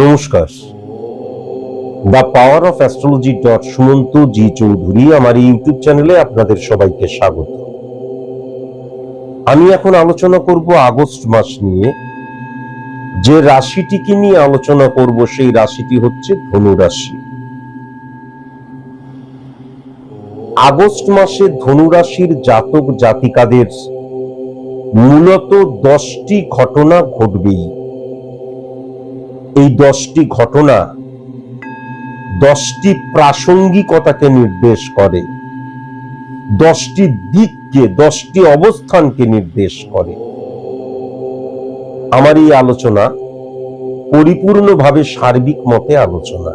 নমস্কার। The power of astrology Sumanta ji Chowdhury আমার YouTube চ্যানেলে আপনাদের সবাইকে স্বাগত। আমি এখন আলোচনা করব আগস্ট মাস নিয়ে। যে রাশিটিকে নিয়ে আলোচনা করব সেই রাশিটি হচ্ছে ধনু রাশি। আগস্ট মাসে ধনু রাশির জাতক জাতিকাদের মূলত 10টি ঘটনা ঘটবেই। এই 10টি ঘটনা 10টি প্রাসঙ্গিকতাকে নির্দেশ করে, 10টি দিককে, 10টি অবস্থানকে নির্দেশ করে। আমার এই আলোচনা পরিপূর্ণভাবে সার্বিক মতে আলোচনা।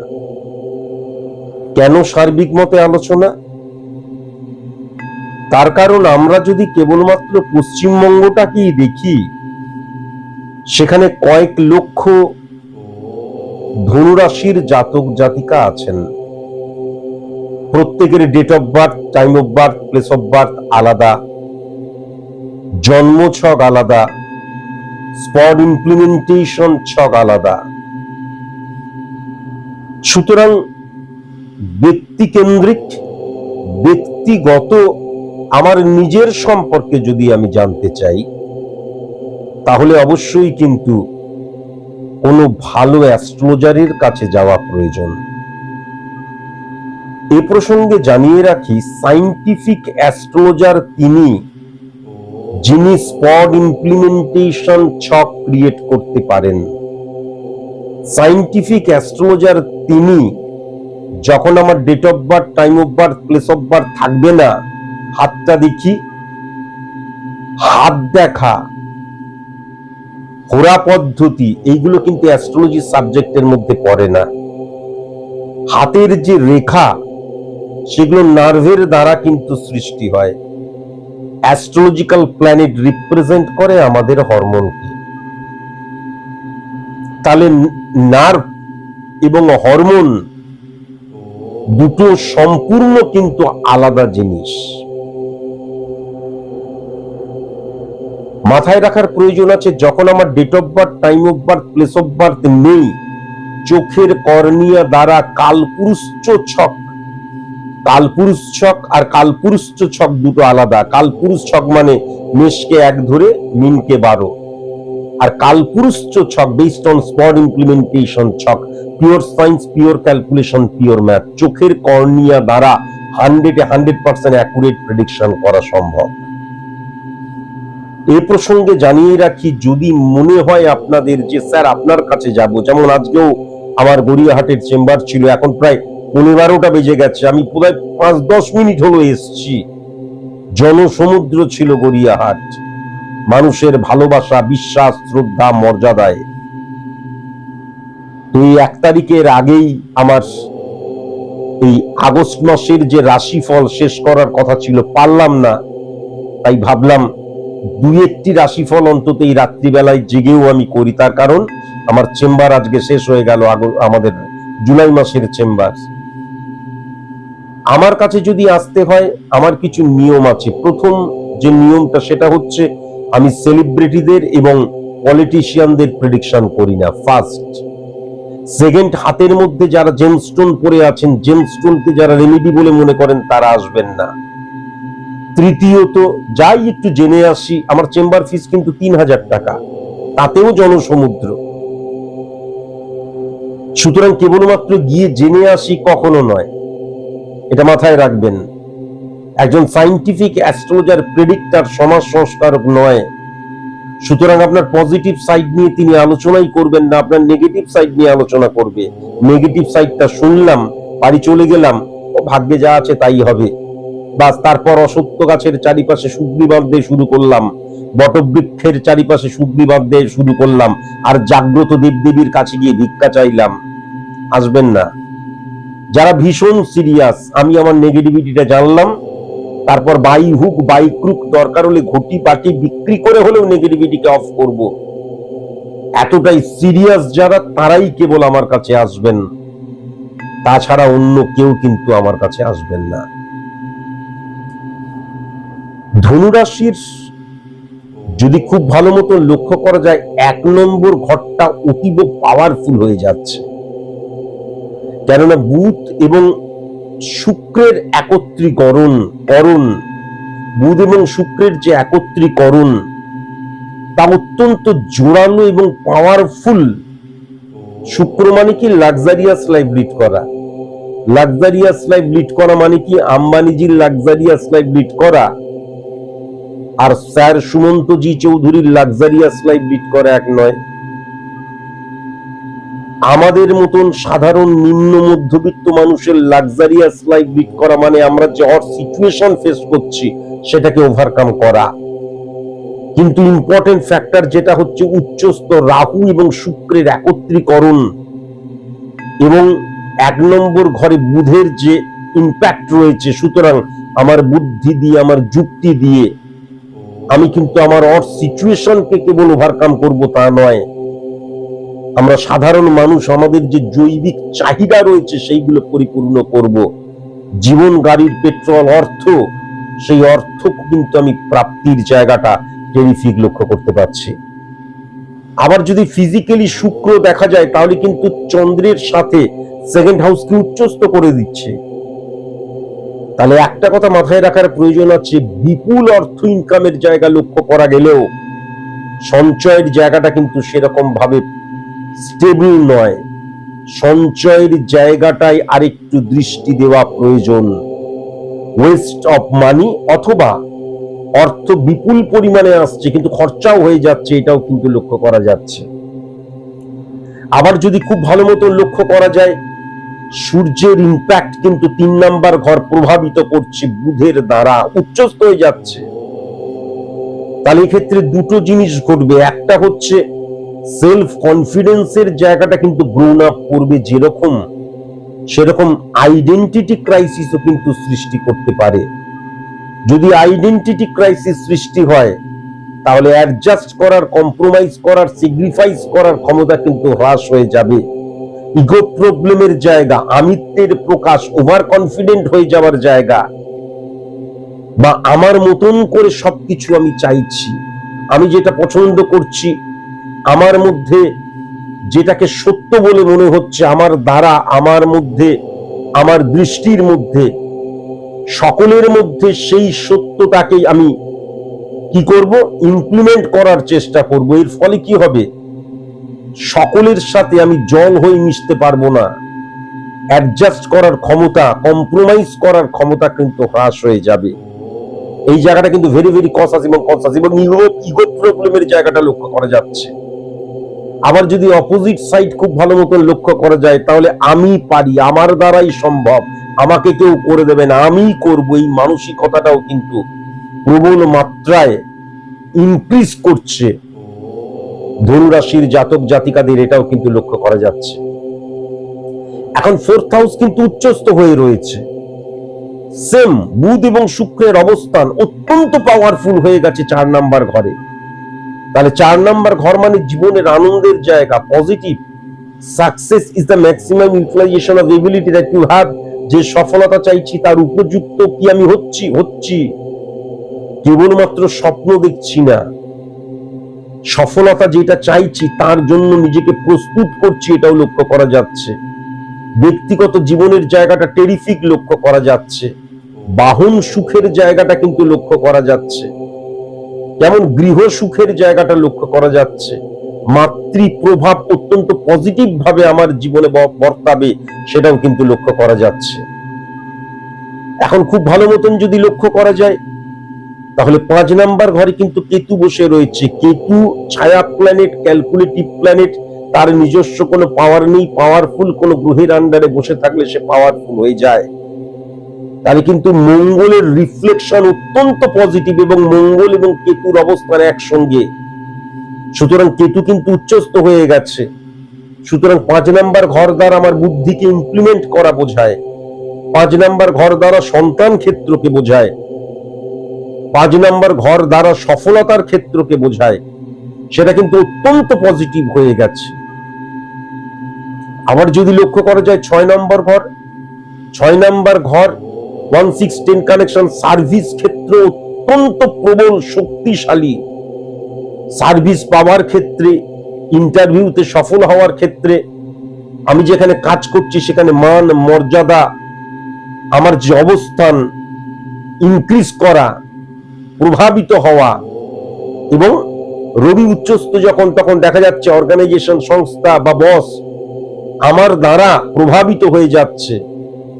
কেন সার্বিক মতে আলোচনা? তার কারণ আমরা যদি কেবলমাত্র পশ্চিমবঙ্গটাকেই দেখি, সেখানে কয়েক লক্ষ ধনুরাশির জাতক জাতিকা আছেন। প্রত্যেকের date of birth, time of birth, place of birth আলাদা, জন্ম ছক আলাদা, স্পট ইমপ্লিমেন্টেশন ছক আলাদা। সুতরাং ব্যক্তিকেন্দ্রিক, ব্যক্তিগত আমার নিজের সম্পর্কে যদি আমি জানতে চাই, তাহলে অবশ্যই কিন্তু কোনো ভালো অ্যাস্ট্রোলজারের কাছে যাওয়া প্রয়োজন। এ প্রসঙ্গে জানিয়ে রাখি, সাইন্টিফিক অ্যাস্ট্রোলজার তিনি, যিনি স্পট ইমপ্লিমেন্টেশন ছক ক্রিয়েট করতে পারেন। সাইন্টিফিক অ্যাস্ট্রোলজার তিনি, যখন আমার date of birth, time of birth, place of birth থাকবে না, হাতটা দেখি, হাত দেখা, হোরা পদ্ধতি, এইগুলো কিন্তু অ্যাস্ট্রোলজি সাবজেক্টের মধ্যে পড়ে না। হাতের যে রেখা, সেগুলো নার্ভের দ্বারা কিন্তু সৃষ্টি হয়। অ্যাস্ট্রোলজিক্যাল প্ল্যানেট রিপ্রেজেন্ট করে আমাদের হরমোনকে। তাহলে নার্ভ এবং হরমোন দুটো সম্পূর্ণ কিন্তু আলাদা জিনিস। মাথায় রাখার প্রয়োজন আছে, যখন আমার date of birth, time of birth, place of birth নেই, চোখের কর্নিয়া দ্বারা কালপুরুষ ছক, কালপুরুষ ছক আর কালপুরুষ ছক দুটো আলাদা। কালপুরুষ ছক মানে মেষকে 1 ধরে মিনকে 12, আর কালপুরুষ ছক বেসড অন স্পট ইমপ্লিমেন্টেশন ছক, pure science, pure calculation, pure math. চোখের কর্নিয়া দ্বারা 100% অ্যাকুরেট প্রেডিকশন করা সম্ভব। এই প্রসঙ্গে জানিয়ে রাখি, যদি মনে হয় আপনাদের যে স্যার আপনার কাছে যাব, যেমন আজকেও আমার গড়িয়াহাটের চেম্বার ছিল, এখন প্রায় 15টা বেজে গেছে, আমি প্রায় 5-10 মিনিট হলো এসছি। জনসমুদ্র ছিল গড়িয়াহাট, মানুষের ভালোবাসা, বিশ্বাস, শ্রদ্ধা, মর্যাদায়। তো এই 1 তারিখের আগেই আমার এই আগস্ট মাসের যে রাশিফল শেষ করার কথা ছিল, পারলাম না। তাই ভাবলাম 2-1টি রাশিফল অন্তত এই রাত্রিবেলায় জেগেও আমি করি। তার কারণ আমার চেম্বার আজকে শেষ হয়ে গেল, আমাদের জুলাই মাসের চেম্বার। আমার কাছে যদি আসতে হয়, আমার কিছু নিয়ম আছে। প্রথম যে নিয়মটা, সেটা হচ্ছে আমি সেলিব্রিটিদের এবং পলিটিশিয়ানদের প্রেডিকশন করি না, ফার্স্ট। সেকেন্ড, হাতের মধ্যে যারা জেমস্টোন পরে আছেন, জেমস্টোনকে যারা রেমেডি বলে মনে করেন, তারা আসবেন না। তৃতীয়ত, যাই একটু জেনে আসি, আমার চেম্বার ফিস কিন্তু 3000 টাকা, তাতেও জনসমুদ্র। সুতরাং কেবলমাত্র গিয়ে জেনে আসি কখনো নয়, এটা মাথায় রাখবেন। একজন সাইন্টিফিক অ্যাস্ট্রোলজার, প্রেডিক্টর, সমাজ সংস্কারক নয়। সুতরাং আপনার পজিটিভ সাইড নিয়ে তিনি আলোচনাই করবেন না, আপনার নেগেটিভ সাইড নিয়ে আলোচনা করবে। নেগেটিভ সাইডটা শুনলাম, বাড়ি চলে গেলাম, ও ভাগ্যে যা আছে তাই হবে, বাস। তারপর অসত্য গাছের চারিপাশে সুগ্রী বাঁধতে শুরু করলাম, বটবৃক্ষের চারিপাশে সুগ্রী বাঁধতে শুরু করলাম, আর জাগ্রত দেবদেবীর কাছে গিয়ে ভিক্ষা চাইলাম। আসবেন না। যারা ভীষণ সিরিয়াস, আমি আমার নেগেটিভিটিটা জানলাম, তারপর বাই হুক বাই ক্রুক দরকার হলে ঘটি পাটি বিক্রি করে হলেও নেগেটিভিটিকে অফ করব। এতটাই সিরিয়াস যারা, তারাই কেবল আমার কাছে আসবেন, তাছাড়া অন্য কেউ কিন্তু আমার কাছে আসবেন না। ধনুরাশির যদি খুব ভালো মতো লক্ষ্য করা যায় 1 নম্বর ঘরটা অতীব পাওয়ারফুল হয়ে যাচ্ছে, কেননা বুধ এবং শুক্রের একত্রীকরণ, বুধ এবং শুক্রের যে একত্রীকরণ তা অত্যন্ত জোরালো এবং পাওয়ারফুল। শুক্র মানে কি লাক্সারিয়াস লাইফ লিড করা, লাক্সারিয়াস লাইফ লিড করা মানে কি আম্বানিজির লাক্সারিয়াস লাইফ লিড করা আর স্যার সুমন্তজি চৌধুরীর লাক্সারিয়াস লাইফ লিড করা এক নয়। আমাদের মতন সাধারণ নিম্ন মধ্যবিত্ত মানুষের লাক্সারিয়াস লাইফ লিড করা মানে আমরা যে সিচুয়েশন ফেস করছি সেটাকে ওভারকাম করা। কিন্তু ইম্পর্টেন্ট ফ্যাক্টর যেটা হচ্ছে উচ্চস্থ রাহু এবং শুক্রের একত্রীকরণ এবং 1 নম্বর ঘরে বুধের যে ইম্প্যাক্ট রয়েছে। সুতরাং আমার বুদ্ধি দিয়ে, আমার যুক্তি দিয়ে আমি কিন্তু আমার সিচুয়েশনকে কেবল ওভারকাম করব তা নয়, আমরা সাধারণ মানুষ আমাদের যে জৈবিক চাহিদা রয়েছে সেইগুলো পরিপূর্ণ করব। জীবন, গাড়ির পেট্রোল, অর্থ, সেই অর্থ কিন্তু আমি প্রাপ্তির জায়গাটা টেরিফিক লক্ষ্য করতে পারছি। আবার যদি ফিজিক্যালি শুক্র দেখা যায় তাহলে কিন্তু চন্দ্রের সাথে সেকেন্ড হাউসকে উচ্চস্থ করে দিচ্ছে। তাহলে একটা কথা মাথায় রাখার প্রয়োজন আছে, বিপুল অর্থ ইনকামের জায়গা লক্ষ্য করা গেলেও সঞ্চয়ের জায়গাটা কিন্তু সেরকম ভাবে স্টেবল নয়। সঞ্চয়ের জায়গাটায় আরেকটু দৃষ্টি দেওয়া প্রয়োজন। ওয়েস্ট অফ মানি, অথবা অর্থ বিপুল পরিমাণে আসছে কিন্তু খরচাও হয়ে যাচ্ছে, এটাও কিন্তু লক্ষ্য করা যাচ্ছে। আবার যদি খুব ভালো মতো লক্ষ্য করা যায়, সূর্যের ইম্প্যাক্ট কিন্তু 3 নাম্বার ঘর প্রভাবিত করছে, বুধের দ্বারা উচ্চস্থ হয়ে যাচ্ছে। তাহলে এক্ষেত্রে দুটো জিনিস ঘটবে। একটা হচ্ছে সেলফ কনফিডেন্সের জায়গাটা কিন্তু গ্রোন আপ করবে, যেরকম সেরকম আইডেন্টিটি ক্রাইসিসও কিন্তু সৃষ্টি করতে পারে। যদি আইডেন্টিটি ক্রাইসিস সৃষ্টি হয় তাহলে অ্যাডজাস্ট করার, কম্প্রোমাইজ করার, স্যাক্রিফাইস করার ক্ষমতা কিন্তু হ্রাস হয়ে যাবে। ইগো প্রবলেমের জায়গা, আমিত্বের প্রকাশ, ওভার কনফিডেন্ট হয়ে যাওয়ার জায়গা, বা আমার মতন করে সবকিছু আমি চাইছি, আমি যেটা পছন্দ করছি, আমার মধ্যে যেটাকে সত্য বলে মনে হচ্ছে, আমার দ্বারা, আমার মধ্যে, আমার দৃষ্টির মধ্যে, সকলের মধ্যে সেই সত্যটাকেই আমি কি করব, ইমপ্লিমেন্ট করার চেষ্টা করব। এর ফলে কি হবে, সকলের সাথে আমি জল হয়ে মিশতে পারবো না। অ্যাডজাস্ট করার ক্ষমতা, কম্প্রোমাইজ করার ক্ষমতা কিন্তু হ্রাস হয়ে যাবে। এই জায়গাটা কিন্তু ভেরি ভেরি কনসাস এবং ইগো প্রবলেমের জায়গাটা লক্ষ্য করা যাচ্ছে। আবার যদি অপোজিট সাইড খুব ভালো মতো লক্ষ্য করা যায় তাহলে আমি পারি, আমার দ্বারাই সম্ভব, আমাকে কেউ করে দেবে না, আমি করব, এই মানসিকতাটাও কিন্তু প্রবল মাত্রায় ইনক্রিজ করছে। ধনুরাশির জাতক জাতিকাদের এটাও কিন্তু লক্ষ্য করা যাচ্ছে। এখন 4th হাউস কিন্তু উচ্চস্থ হয়ে রয়েছে, সেম বুধ এবং শুক্রের অবস্থান অত্যন্ত পাওয়ারফুল হয়ে গেছে 4 নাম্বার ঘরে। তাহলে 4 নাম্বার ঘর মানে জীবনের আনন্দের জায়গা, positive. Success is the maximum utilization of ability that you have. যে সফলতা চাইছি তার উপযুক্ত কি আমি হচ্ছি, কেবলমাত্র স্বপ্ন দেখছি না, সফলতা যেটা চাইছি তার জন্য নিজেকে প্রস্তুত করছি, এটাও লক্ষ্য করা যাচ্ছে। ব্যক্তিগত জীবনের জায়গাটা টেরিফিক লক্ষ্য করা যাচ্ছে। বাহন সুখের জায়গাটা কিন্তু লক্ষ্য করা যাচ্ছে, যেমন গৃহ সুখের জায়গাটা লক্ষ্য করা যাচ্ছে। মাতৃ প্রভাব অত্যন্ত পজিটিভ ভাবে আমার জীবনে বর্তাবে, সেটাও কিন্তু লক্ষ্য করা যাচ্ছে। এখন খুব ভালো মতন যদি লক্ষ্য করা যায় তাহলে 5 নাম্বার ঘরে কিন্তু কেতু বসে রয়েছে। কেতু ছায়া প্ল্যানেট, ক্যালকুলেটিভ প্ল্যানেট, তার নিজস্ব কোনো পাওয়ার নেই। পাওয়ারফুল কোনো গ্রহের আন্ডারে বসে থাকলে সে পাওয়ারফুল হয়ে যায়। তাহলে কিন্তু মঙ্গলের রিফ্লেকশন অত্যন্ত পজিটিভ এবং মঙ্গল এবং কেতুর অবস্থান একসঙ্গে। সুতরাং কেতু কিন্তু উচ্চস্থ হয়ে গেছে। সুতরাং 5 নাম্বার ঘর দ্বারা আমার বুদ্ধিকে ইমপ্লিমেন্ট করা বোঝায়, 5 নাম্বার ঘর দ্বারা সন্তান ক্ষেত্রকে বোঝায়, 5 নাম্বার ঘর দ্বারা সফলতার ক্ষেত্রকে বোঝায়। সেটা কিন্তু অত্যন্ত পজিটিভ হয়ে গেছে। আবার যদি লক্ষ্য করা যায় 6 নাম্বার ঘর, 6 নাম্বার ঘর 1-6-10 কানেকশন, সার্ভিস ক্ষেত্র অত্যন্ত প্রবল শক্তিশালী। সার্ভিস পাওয়ার ক্ষেত্রে, ইন্টারভিউতে সফল হওয়ার ক্ষেত্রে, আমি যেখানে কাজ করছি সেখানে মান মর্যাদা, আমার যে অবস্থান ইনক্রিজ করা, প্রভাবিত হওয়া, এবং রবি উচ্চস্থ যখন তখন দেখা যাচ্ছে অর্গানাইজেশন, সংস্থা বা বস আমার দ্বারা প্রভাবিত হয়ে যাচ্ছে,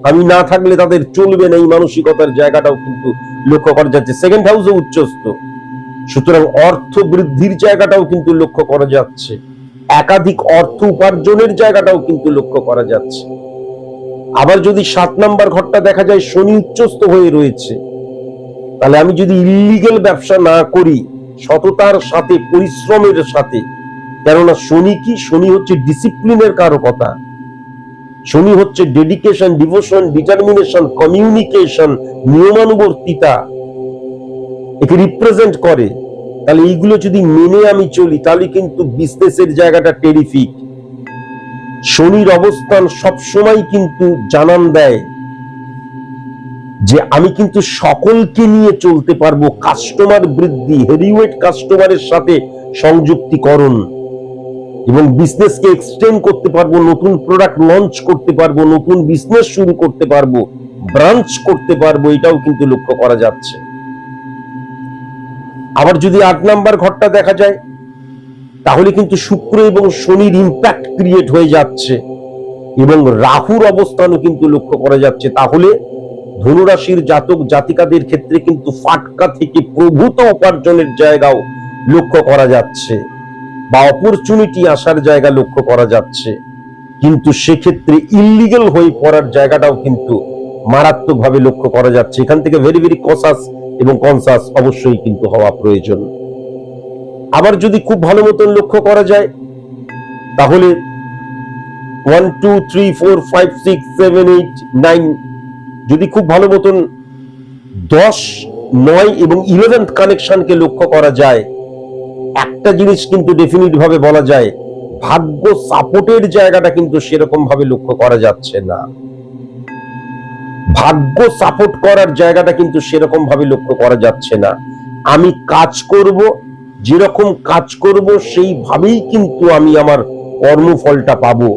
আমি না থাকলে তাদের চলবে না, এই মানসিকতার জায়গাটাও কিন্তু লক্ষ্য করা যাচ্ছে। সেকেন্ড হাউসে উচ্চস্থ, সুতরাং অর্থ বৃদ্ধির জায়গাটাও কিন্তু লক্ষ্য করা যাচ্ছে, একাধিক অর্থ উপার্জনের জায়গাটাও কিন্তু লক্ষ্য করা যাচ্ছে। আবার যদি 7 নাম্বার ঘরটা দেখা যায় শনি উচ্চস্থ হয়ে রয়েছে, তাহলে আমি যদি ইলিগাল ব্যবসা না করি, সততার সাথে, পরিশ্রমের সাথে, কেননা শনি কি, শনি হচ্ছে ডিসিপ্লিনের কারকতা, শনি হচ্ছে ডেডিকেশন, ডিভোশন, ডিটারমিনেশন, কমিউনিকেশন, নিয়মানুবর্তিতা, একে রিপ্রেজেন্ট করে। তাহলে এইগুলো যদি মেনে আমি চলি, তাহলে কিন্তু বিজনেসের জায়গাটা টেরিফিক। শনির অবস্থান সবসময় কিন্তু জানান দেয় যে আমি কিন্তু সকলকে নিয়ে চলতে পারবো, কাস্টমার বৃদ্ধি, হেভিওয়েট কাস্টমারের সাথে সংযুক্তিকরণ, এবং বিজনেসকে এক্সটেন্ড করতে পারবো, নতুন প্রোডাক্ট লঞ্চ করতে পারবো, নতুন বিজনেস শুরু করতে পারবো, ব্রাঞ্চ করতে পারবো, এটাও কিন্তু লক্ষ্য করা যাচ্ছে। আবার যদি 8 নাম্বার ঘরটা দেখা যায়, তাহলে কিন্তু শুক্র এবং শনির ইম্প্যাক্ট ক্রিয়েট হয়ে যাচ্ছে, এবং রাহুর অবস্থানও কিন্তু লক্ষ্য করা যাচ্ছে। তাহলে ধনুরাশির জাতক জাতিকাদের ক্ষেত্রে কিন্তু ফাটকা থেকে প্রভূত উপার্জনের জায়গাও লক্ষ্য করা যাচ্ছে, বা অপরচুনিটি আসার জায়গা লক্ষ্য করা যাচ্ছে। কিন্তু সেক্ষেত্রে ইলিগাল হয়ে পড়ার জায়গাটাও কিন্তু মারাত্মকভাবে লক্ষ্য করা যাচ্ছে। এখান থেকে ভেরি ভেরি কসাস এবং কনসাস অবশ্যই কিন্তু হওয়া প্রয়োজন। আবার যদি খুব ভালো মতন লক্ষ্য করা যায়, তাহলে 1 2 3 4 5 6 7 8 9 যদি খুব ভালো মতন 10 9 এবং 11th কানেকশনকে লক্ষ্য করা যায়, একটা জিনিস কিন্তু ডেফিনিট ভাবে বলা যায়, ভাগ্য সাপোর্টের জায়গাটা কিন্তু সেরকম ভাবে লক্ষ্য করা যাচ্ছে না। ভাগ্য সাপোর্ট করার জায়গাটা কিন্তু সেরকম ভাবে লক্ষ্য করা যাচ্ছে না। আমি কাজ করব, যেরকম কাজ করব সেইভাবেই কিন্তু আমি আমার কর্মফলটা পাবো।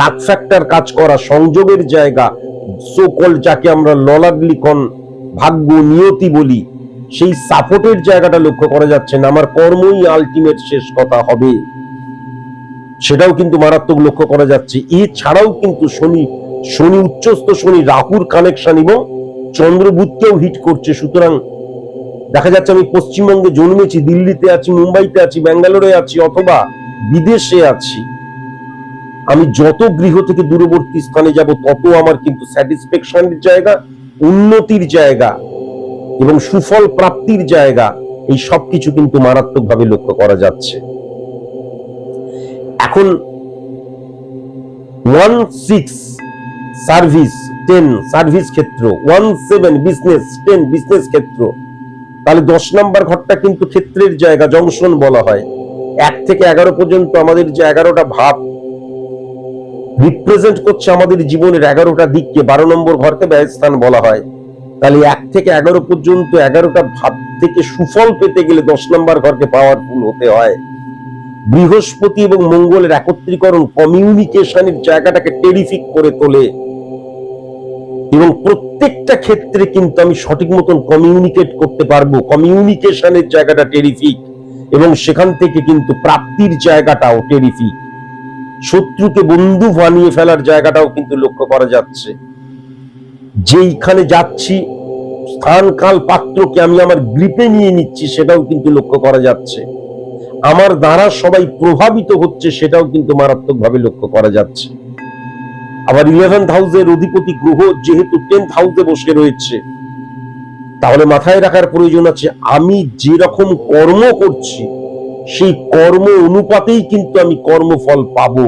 লাক ফ্যাক্টর কাজ করা, সংযোগের জায়গা, সোকল যাকে আমরা ললাদ লিখন, ভাগ্য, নিয়তি বলি, সেই সাপোর্টের জায়গাটা লক্ষ্য করা যাচ্ছে না। আমার কর্মই আলটিমেট শেষ কথা হবে, সেটাও কিন্তু মারাত্মক লক্ষ্য করা যাচ্ছে। এছাড়াও কিন্তু শনি উচ্চস্থ, শনি রাহুর কানেকশন এবং চন্দ্র বুধকেও হিট করছে। সুতরাং দেখা যাচ্ছে আমি পশ্চিমবঙ্গে জন্মেছি, দিল্লিতে আছি, মুম্বাইতে আছি, ব্যাঙ্গালোরে আছি, অথবা বিদেশে আছি, আমি যত গৃহ থেকে দূরবর্তী স্থানে যাব, তত আমার কিন্তু স্যাটিসফ্যাকশনের জায়গা, উন্নতির জায়গা এবং সুফল প্রাপ্তির জায়গা, এই সবকিছু কিন্তু মারাত্মকভাবে লক্ষ্য করা যাচ্ছে। এখন 1 6 সার্ভিস, 10 সার্ভিস ক্ষেত্র, 1 7 বিজনেস, 10 বিজনেস ক্ষেত্র, তাহলে 10 নাম্বার ঘরটা কিন্তু ক্ষেত্রের জায়গা, জংশন বলা হয়। 1 থেকে 11 পর্যন্ত আমাদের যে 11টা ভাব রিপ্রেজেন্ট করছে আমাদের জীবনের 11টা দিককে, 12 নম্বর ঘরকে ব্যয়স্থান বলা হয়। তাহলে 1 থেকে 11 পর্যন্ত 11টা ভাব থেকে সুফল পেতে গেলে 10 নম্বর ঘরকে পাওয়ারফুল হতে হয়। বৃহস্পতি এবং মঙ্গলের একত্রীকরণ কমিউনিকেশনের জায়গাটাকে টেরিফিক করে তোলে, এবং প্রত্যেকটা ক্ষেত্রে কিন্তু আমি সঠিক মতন কমিউনিকেট করতে পারবো, কমিউনিকেশনের জায়গাটা টেরিফিক, এবং সেখান থেকে কিন্তু প্রাপ্তির জায়গাটাও টেরিফিক। শত্রুকে বন্ধু বানিয়ে ফেলার জায়গাটাও কিন্তু লক্ষ্য করা যাচ্ছে। যেইখানে যাচ্ছি, স্থান কাল পাত্রকে আমি আমার গ্রিপে নিয়ে নিচ্ছি, সেটাও কিন্তু লক্ষ্য করা যাচ্ছে। আমার দ্বারা সবাই প্রভাবিত হচ্ছে, সেটাও কিন্তু মারাত্মকভাবে লক্ষ্য করা যাচ্ছে। আবার 11th হাউসের অধিপতি গ্রহ যেহেতু 10th হাউসে বসে রয়েছে, তাহলে মাথায় রাখার প্রয়োজন আছে, আমি যেরকম কর্ম করছি সেই কর্ম অনুপাতেই কিন্তু আমি কর্মফল পাবো।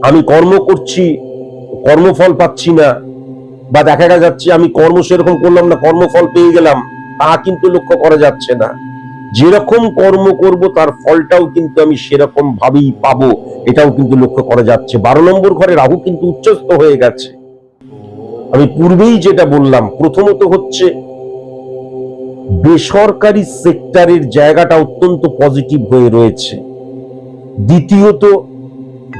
আমি কর্ম করছি, কর্মফল পাচ্ছি না, বা দেখা যাচ্ছে আমি কর্ম সেরকম করলাম না, কর্মফল পেয়ে গেলাম, তা কিন্তু লক্ষ্য করা যাচ্ছে না। যেরকম কর্ম করব তার ফলটাও কিন্তু আমি সেরকম ভাবেই পাবো, এটাও কিন্তু লক্ষ্য করা যাচ্ছে। 12 নম্বর ঘরে রাহু কিন্তু উচ্চস্থ হয়ে গেছে। আমি পূর্বেই যেটা বললাম, প্রথমত হচ্ছে বেসরকারি সেক্টরের জায়গাটা অত্যন্ত পজিটিভ হয়ে রয়েছে। দ্বিতীয়ত,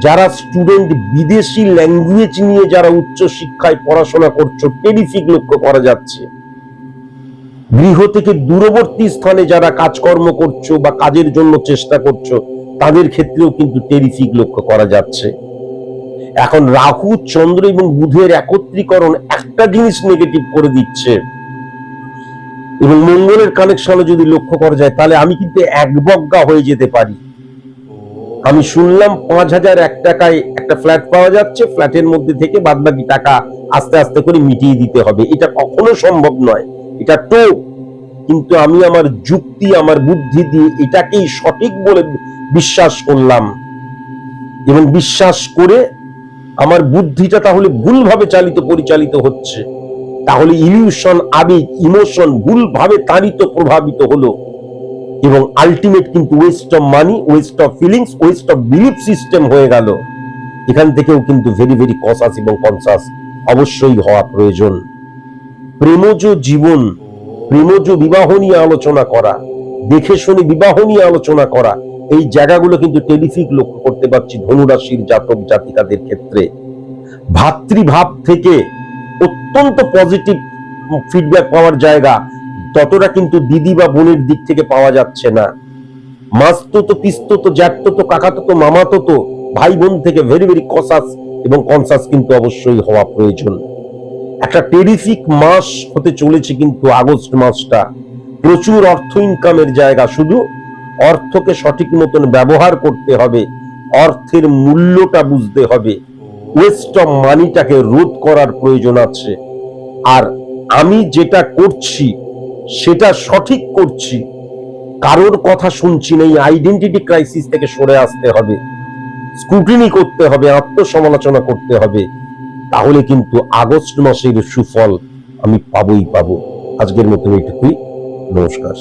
যারা স্টুডেন্ট বিদেশি ল্যাঙ্গুয়েজ নিয়ে যারা উচ্চ শিক্ষায় পড়াশোনা করছো, টেরিফিক লক্ষ্য করা যাচ্ছে। গৃহ থেকে দূরবর্তী স্থানে যারা কাজকর্ম করছো বা কাজের জন্য চেষ্টা করছো, তাদের ক্ষেত্রেও কিন্তু টেরিফিক লক্ষ্য করা যাচ্ছে। এখন রাহু, চন্দ্র এবং বুধের একত্রীকরণ একটা জিনিস নেগেটিভ করে দিচ্ছে, এবং মঙ্গলের কানেকশনে যদি লক্ষ্য করা যায় তাহলে আমি কিন্তু একবজ্ঞা হয়ে যেতে পারি। আমি শুনলাম 5,001 টাকায় একটা ফ্ল্যাট পাওয়া যাচ্ছে, ফ্ল্যাটের মধ্যে থেকে বাদবাকি টাকা আস্তে আস্তে করে মিটিয়ে দিতে হবে। এটা কখনো সম্ভব নয়, এটা তো। কিন্তু আমি আমার যুক্তি, আমার বুদ্ধি দিয়ে এটাকেই সঠিক বলে বিশ্বাস করলাম, এবং বিশ্বাস করে আমার বুদ্ধিটা তাহলে ভুলভাবে পরিচালিত হচ্ছে, তাহলে ইলিউশন, আবেগ, ইমোশন ভুলভাবে তাড়িত, প্রভাবিত হলো, এবং আলটিমেট কিন্তু West of money, West of feelings, West of belief system হয়ে গেল। এখান থেকেও কিন্তু ভেরি ভেরি কসাস এবং কনসাস অবশ্যই হওয়া প্রয়োজন। প্রেমজ জীবন, প্রেমজ বিবাহ নিয়ে আলোচনা করা, দেখে শুনে বিবাহ নিয়ে আলোচনা করা, এই জায়গাগুলো কিন্তু টেলিফিক লক্ষ্য করতে পারছি ধনুরাশির জাতক জাতিকাদের ক্ষেত্রে। ভাতৃভাব থেকে অত্যন্ত পজিটিভ ফিডব্যাক পাওয়ার জায়গা, ততটা কিন্তু দিদি বা বোনের দিক থেকে পাওয়া যাচ্ছে না। মাসতো, পিস্ততো, জ্যাঠতো, কাকাতো, মামাতো, ভাই বোন থেকে ভেরি ভেরি কসাস এবং কনসাস কিন্তু অবশ্যই হওয়া প্রয়োজন। একটা টেরিফিক মাস হতে চলেছে কিন্তু আগস্ট মাসটা। প্রচুর অর্থ ইনকামের জায়গা, শুধু অর্থকে সঠিক মতন ব্যবহার করতে হবে, অর্থের মূল্যটা বুঝতে হবে, ওয়েস্ট অফ মানিটাকে রোধ করার প্রয়োজন আছে। আর আমি যেটা করছি সেটা সঠিক করছি, কারোর কথা শুনছি না, এই আইডেন্টিটি ক্রাইসিস থেকে সরে আসতে হবে, স্ক্রুটিনি করতে হবে, আত্মসমালোচনা করতে হবে, তাহলে কিন্তু আগস্ট মাসের সুফল আমি পাবোই পাবো। আজকের মতন এইটুকুই, নমস্কার।